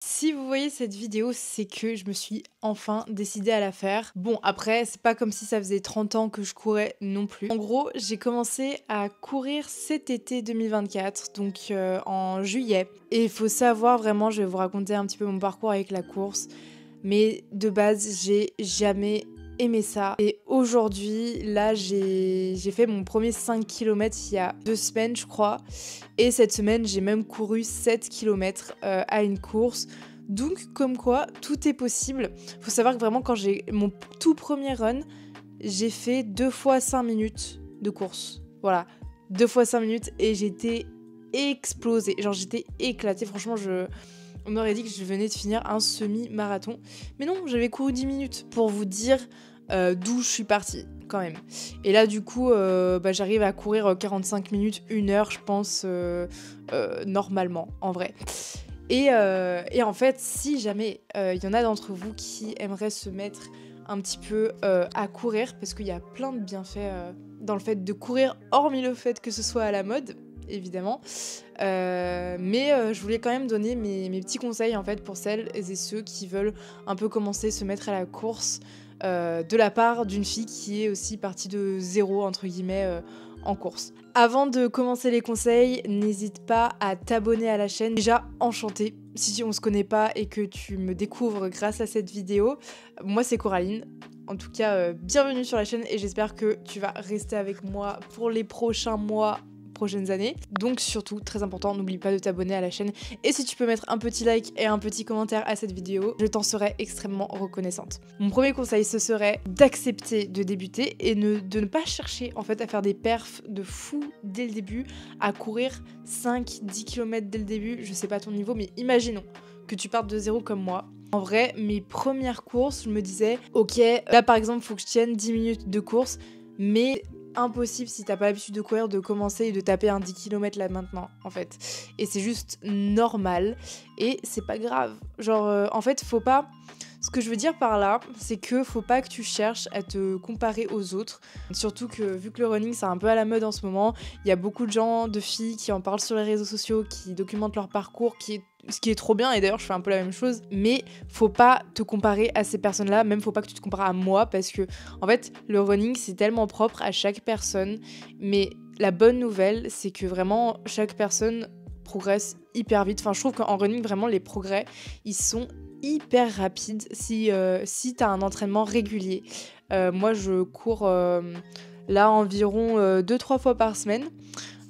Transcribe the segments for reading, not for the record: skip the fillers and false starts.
Si vous voyez cette vidéo, c'est que je me suis enfin décidée à la faire. Bon, après, c'est pas comme si ça faisait 30 ans que je courais non plus. En gros, j'ai commencé à courir cet été 2024, donc en juillet. Et il faut savoir vraiment, je vais vous raconter un petit peu mon parcours avec la course. Mais de base, j'ai jamais aimé ça. Et aujourd'hui, là, j'ai fait mon premier 5 km il y a 2 semaines, je crois. Et cette semaine, j'ai même couru 7 km à une course. Donc, comme quoi, tout est possible. Faut savoir que vraiment, quand j'ai mon tout premier run, j'ai fait 2 fois 5 minutes de course. Voilà, 2 fois 5 minutes et j'étais explosée. Genre, j'étais éclatée. Franchement, on m'aurait dit que je venais de finir un semi-marathon. Mais non, j'avais couru 10 minutes pour vous dire d'où je suis partie quand même. Et là du coup j'arrive à courir 45 minutes, 1 heure je pense normalement en vrai. Et en fait si jamais il y en a d'entre vous qui aimeraient se mettre un petit peu à courir, parce qu'il y a plein de bienfaits dans le fait de courir, hormis le fait que ce soit à la mode évidemment, mais je voulais quand même donner mes petits conseils en fait pour celles et ceux qui veulent un peu commencer, se mettre à la course, de la part d'une fille qui est aussi partie de zéro entre guillemets en course. Avant de commencer les conseils, n'hésite pas à t'abonner à la chaîne. Déjà, enchantée si on se connaît pas et que tu me découvres grâce à cette vidéo. Moi c'est Coraline. En tout cas, bienvenue sur la chaîne et j'espère que tu vas rester avec moi pour les prochains mois, prochaines années. Donc surtout, très important, n'oublie pas de t'abonner à la chaîne. Et si tu peux mettre un petit like et un petit commentaire à cette vidéo, je t'en serais extrêmement reconnaissante. Mon premier conseil, ce serait d'accepter de débuter et de ne pas chercher en fait à faire des perfs de fou dès le début, à courir 5-10 km dès le début. Je sais pas ton niveau, mais imaginons que tu partes de zéro comme moi. En vrai, mes premières courses, je me disais, ok, là par exemple, faut que je tienne 10 minutes de course, mais impossible si t'as pas l'habitude de courir de commencer et de taper un 10 km là maintenant en fait. Et c'est juste normal et c'est pas grave. Genre en fait faut pas... Ce que je veux dire par là, c'est que faut pas que tu cherches à te comparer aux autres. Surtout que vu que le running c'est un peu à la mode en ce moment, il y a beaucoup de gens, de filles qui en parlent sur les réseaux sociaux, qui documentent leur parcours, ce qui est trop bien, et d'ailleurs je fais un peu la même chose, mais faut pas te comparer à ces personnes-là, même faut pas que tu te compares à moi, parce que en fait le running c'est tellement propre à chaque personne, mais la bonne nouvelle c'est que vraiment chaque personne progresse hyper vite. Enfin je trouve qu'en running vraiment les progrès ils sont hyper rapides si t'as un entraînement régulier. Moi je cours là environ 2-3 fois par semaine.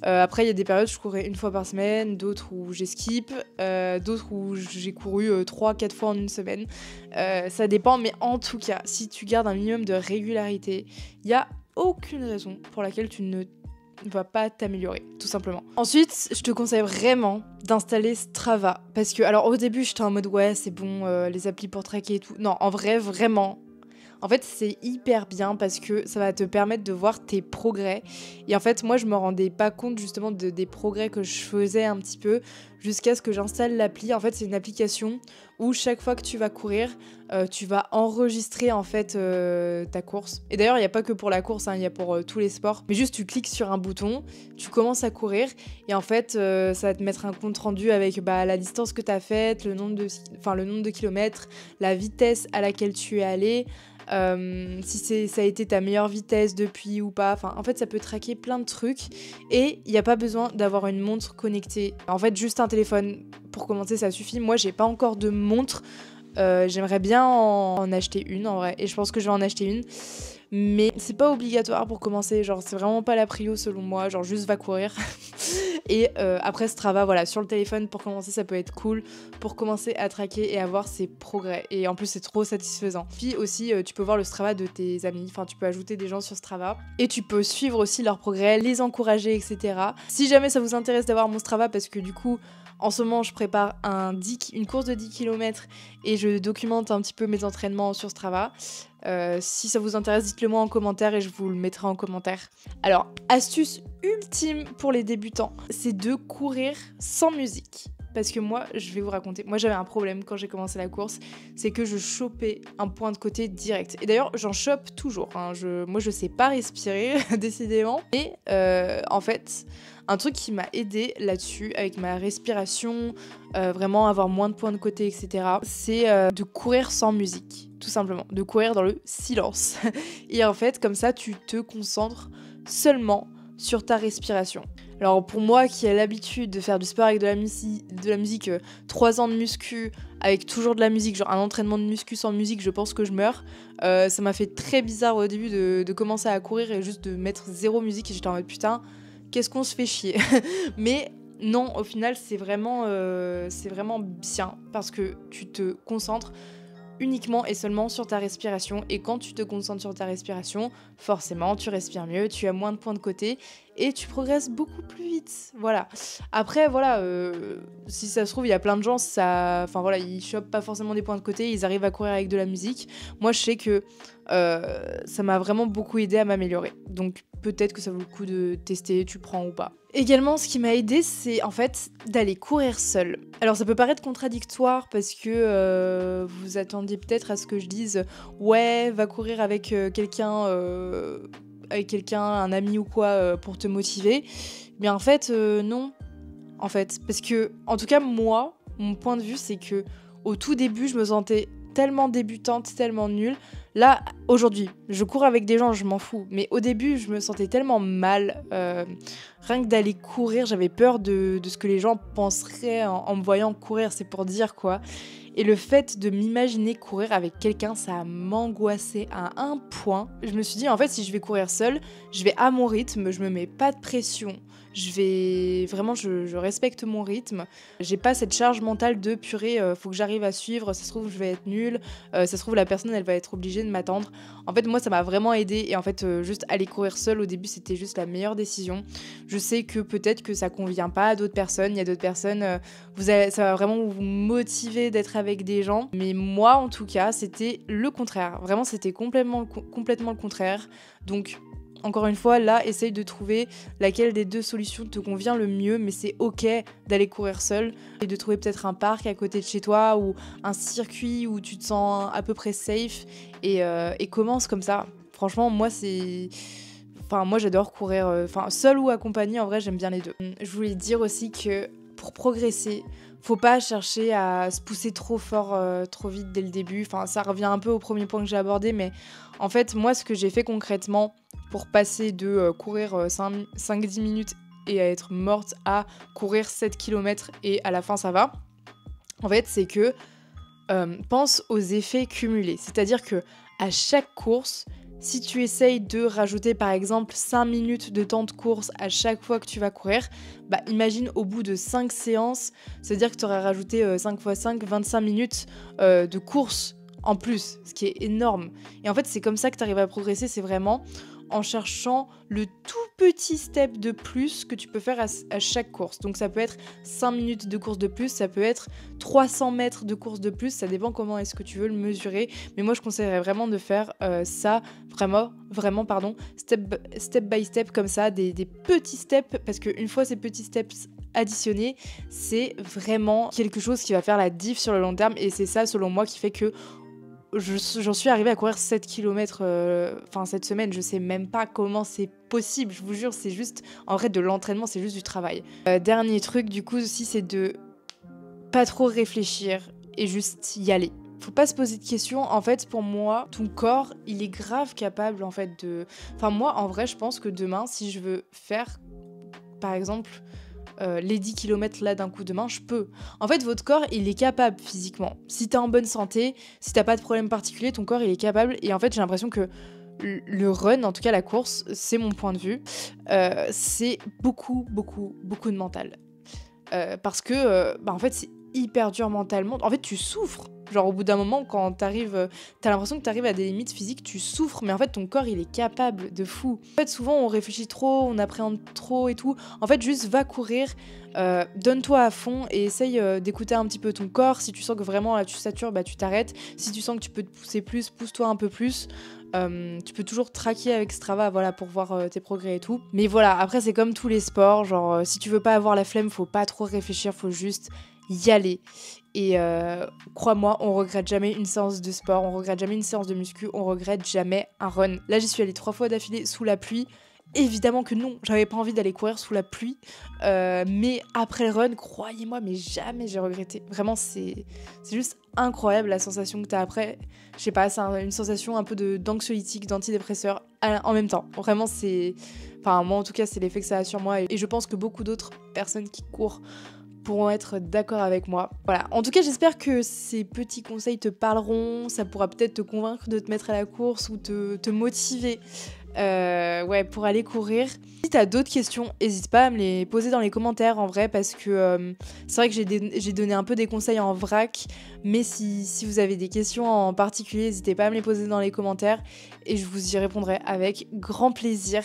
Après, il y a des périodes où je courais 1 fois par semaine, d'autres où j'ai skip, d'autres où j'ai couru 3-4 fois en 1 semaine. Ça dépend, mais en tout cas, si tu gardes un minimum de régularité, il n'y a aucune raison pour laquelle tu ne vas pas t'améliorer, tout simplement. Ensuite, je te conseille vraiment d'installer Strava. Parce que, alors au début, j'étais en mode ouais, c'est bon, les applis pour tracker et tout. Non, en vrai, vraiment. En fait, c'est hyper bien parce que ça va te permettre de voir tes progrès. Et en fait, moi, je me rendais pas compte justement des progrès que je faisais un petit peu jusqu'à ce que j'installe l'appli. En fait, c'est une application où chaque fois que tu vas courir, tu vas enregistrer en fait ta course. Et d'ailleurs, il n'y a pas que pour la course, il y a pour tous les sports. Mais juste, tu cliques sur un bouton, tu commences à courir et en fait, ça va te mettre un compte rendu avec la distance que tu as faite, le nombre de kilomètres, la vitesse à laquelle tu es allé. Si ça a été ta meilleure vitesse depuis ou pas. Enfin, en fait, ça peut traquer plein de trucs et il n'y a pas besoin d'avoir une montre connectée. En fait, juste un téléphone pour commencer, ça suffit. Moi, j'ai pas encore de montre. J'aimerais bien en acheter une en vrai et je pense que je vais en acheter une. Mais c'est pas obligatoire pour commencer, genre c'est vraiment pas la prio selon moi, genre juste va courir. Et après Strava, voilà, sur le téléphone pour commencer ça peut être cool, pour commencer à traquer et à voir ses progrès. Et en plus c'est trop satisfaisant. Puis aussi tu peux voir le Strava de tes amis, enfin tu peux ajouter des gens sur Strava. Et tu peux suivre aussi leurs progrès, les encourager, etc. Si jamais ça vous intéresse d'avoir mon Strava, parce que du coup... En ce moment, je prépare une course de 10 km et je documente un petit peu mes entraînements sur Strava. Si ça vous intéresse, dites-le moi en commentaire et je vous le mettrai en commentaire. Alors, astuce ultime pour les débutants, c'est de courir sans musique. parce que moi, je vais vous raconter. Moi, j'avais un problème quand j'ai commencé la course, c'est que je chopais un point de côté direct. Et d'ailleurs, j'en chope toujours. Hein. Moi, je sais pas respirer, décidément. Et en fait, un truc qui m'a aidé là-dessus, avec ma respiration, vraiment avoir moins de points de côté, etc., c'est de courir sans musique, tout simplement. De courir dans le silence. Et en fait, comme ça, tu te concentres seulement sur ta respiration. Alors pour moi qui ai l'habitude de faire du sport avec de la musique 3 ans de muscu, avec toujours de la musique, genre un entraînement de muscu sans musique, je pense que je meurs. Ça m'a fait très bizarre au début de commencer à courir et juste de mettre 0 musique et j'étais en mode putain, qu'est-ce qu'on se fait chier. Mais non, au final c'est vraiment bien parce que tu te concentres uniquement et seulement sur ta respiration, et quand tu te concentres sur ta respiration, forcément tu respires mieux, tu as moins de points de côté et tu progresses beaucoup plus vite. Voilà. Après voilà, si ça se trouve il y a plein de gens, ils chopent pas forcément des points de côté, ils arrivent à courir avec de la musique. Moi je sais que ça m'a vraiment beaucoup aidé à m'améliorer. Donc peut-être que ça vaut le coup de tester, tu prends ou pas. Également, ce qui m'a aidé, c'est en fait d'aller courir seule. Alors ça peut paraître contradictoire parce que vous attendiez peut-être à ce que je dise ouais, va courir avec quelqu'un, un ami ou quoi, pour te motiver. Mais en fait, non. En fait, parce que, en tout cas, moi, mon point de vue, c'est que au tout début, je me sentais tellement débutante, tellement nulle. Là, aujourd'hui, je cours avec des gens, je m'en fous. Mais au début, je me sentais tellement mal. Rien que d'aller courir, j'avais peur de ce que les gens penseraient en me voyant courir, c'est pour dire quoi. Et le fait de m'imaginer courir avec quelqu'un, ça m'angoissait à un point. Je me suis dit, en fait, si je vais courir seule, je vais à mon rythme, je me mets pas de pression. Je respecte mon rythme. J'ai pas cette charge mentale de purée, faut que j'arrive à suivre, ça se trouve je vais être nulle, ça se trouve la personne elle va être obligée de m'attendre. En fait moi ça m'a vraiment aidée et en fait juste aller courir seule au début c'était juste la meilleure décision. Je sais que peut-être que ça convient pas à d'autres personnes, il y a d'autres personnes, ça va vraiment vous motiver d'être avec des gens, mais moi en tout cas c'était le contraire, vraiment c'était complètement le contraire. Donc encore une fois, là, essaye de trouver laquelle des deux solutions te convient le mieux, mais c'est ok d'aller courir seul et de trouver peut-être un parc à côté de chez toi ou un circuit où tu te sens à peu près safe et commence comme ça. Franchement, moi, moi j'adore courir, seul ou accompagné, en vrai, j'aime bien les deux. Je voulais dire aussi que pour progresser, faut pas chercher à se pousser trop fort, trop vite dès le début. Enfin, ça revient un peu au premier point que j'ai abordé, mais en fait, moi, ce que j'ai fait concrètement pour passer de courir 5-10 minutes et à être morte à courir 7 km et à la fin ça va, en fait, c'est que pense aux effets cumulés. C'est-à-dire que à chaque course, si tu essayes de rajouter par exemple 5 minutes de temps de course à chaque fois que tu vas courir, bah imagine au bout de 5 séances, c'est-à-dire que tu auras rajouté 5 x 5, 25 minutes de course en plus, ce qui est énorme. Et en fait, c'est comme ça que tu arrives à progresser, c'est vraiment en cherchant le tout petit step de plus que tu peux faire à chaque course. Donc ça peut être 5 minutes de course de plus, ça peut être 300 mètres de course de plus, ça dépend comment est-ce que tu veux le mesurer. Mais moi je conseillerais vraiment de faire ça step by step comme ça, des petits steps, parce qu'une fois ces petits steps additionnés, c'est vraiment quelque chose qui va faire la diff sur le long terme, et c'est ça selon moi qui fait que j'en suis arrivée à courir 7 km cette semaine. Je sais même pas comment c'est possible, je vous jure, c'est juste, en vrai, de l'entraînement, c'est juste du travail. Dernier truc, du coup, aussi, c'est de pas trop réfléchir et juste y aller. Faut pas se poser de questions. En fait, pour moi, ton corps, il est grave capable, en fait, de... Enfin, moi, en vrai, je pense que demain, si je veux faire, par exemple... les 10 km là d'un coup de main, je peux. En fait, votre corps, il est capable physiquement. Si t'es en bonne santé, si t'as pas de problème particulier, ton corps, il est capable. Et en fait, j'ai l'impression que le run, en tout cas la course, c'est mon point de vue, c'est beaucoup de mental. Parce que, en fait, c'est hyper dur mentalement. En fait, tu souffres. Genre, au bout d'un moment, quand t'arrives, t'as l'impression que t'arrives à des limites physiques, tu souffres, mais en fait, ton corps, il est capable de fou. En fait, souvent, on réfléchit trop, on appréhende trop et tout. En fait, juste va courir, donne-toi à fond et essaye d'écouter un petit peu ton corps. Si tu sens que vraiment, là, tu satures, bah, tu t'arrêtes. Si tu sens que tu peux te pousser plus, pousse-toi un peu plus. Tu peux toujours traquer avec Strava, voilà, pour voir tes progrès et tout. Mais voilà, après, c'est comme tous les sports, genre, si tu veux pas avoir la flemme, faut pas trop réfléchir, faut juste y aller. Et crois-moi, on regrette jamais une séance de sport, on regrette jamais une séance de muscu, on regrette jamais un run. Là, j'y suis allée 3 fois d'affilée sous la pluie. Évidemment que non, j'avais pas envie d'aller courir sous la pluie, mais après le run, croyez-moi, mais jamais j'ai regretté. Vraiment, c'est juste incroyable la sensation que t'as après. Je sais pas, c'est une sensation un peu d'anxiolytique, d'antidépresseur en même temps. Vraiment, c'est... Enfin, moi en tout cas, c'est l'effet que ça a sur moi et je pense que beaucoup d'autres personnes qui courent pourront être d'accord avec moi. Voilà. En tout cas, j'espère que ces petits conseils te parleront. Ça pourra peut-être te convaincre de te mettre à la course ou te motiver pour aller courir. Si t'as d'autres questions, n'hésite pas à me les poser dans les commentaires en vrai, parce que c'est vrai que j'ai donné un peu des conseils en vrac, mais si vous avez des questions en particulier, n'hésitez pas à me les poser dans les commentaires et je vous y répondrai avec grand plaisir.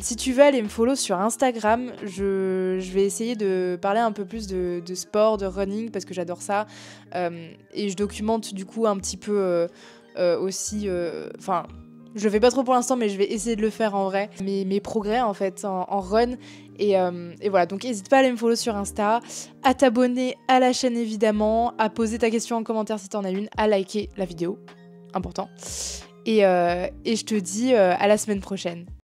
Si tu veux aller me follow sur Instagram, je vais essayer de parler un peu plus de sport, de running, parce que j'adore ça. Et je documente du coup un petit peu aussi... Enfin, je le fais pas trop pour l'instant, mais je vais essayer de le faire en vrai. Mes progrès en fait en run. Et voilà, donc n'hésite pas à aller me follow sur Insta, à t'abonner à la chaîne évidemment, à poser ta question en commentaire si t'en as une, à liker la vidéo, important. Et je te dis à la semaine prochaine.